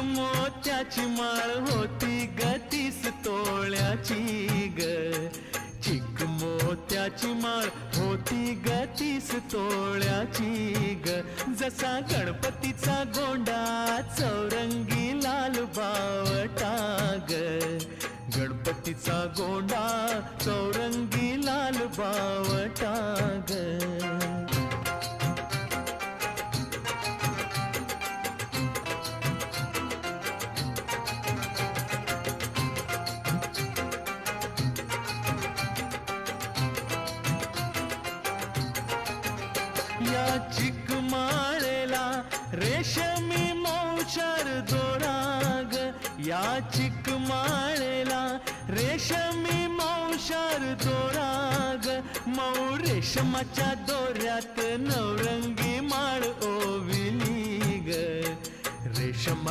मोत्याची माळ होती ग 30 तोळ्याची ग, चिक मोत्याची माळ होती ग 30 तोळ्याची ग. जसा गणपतीचा गोंडा चौरंगी लाल बावटा ग, गणपतीचा गोंडा चौरंगी लाल बावटा ग. या चिकमाळेला रेशमी मौचार दोराग, या चिकमाळेला रेशमी मौचार दोराग. मऊ रेशमाच्या दोऱ्यात नवरंगी माळ ओविली ग, रेशमा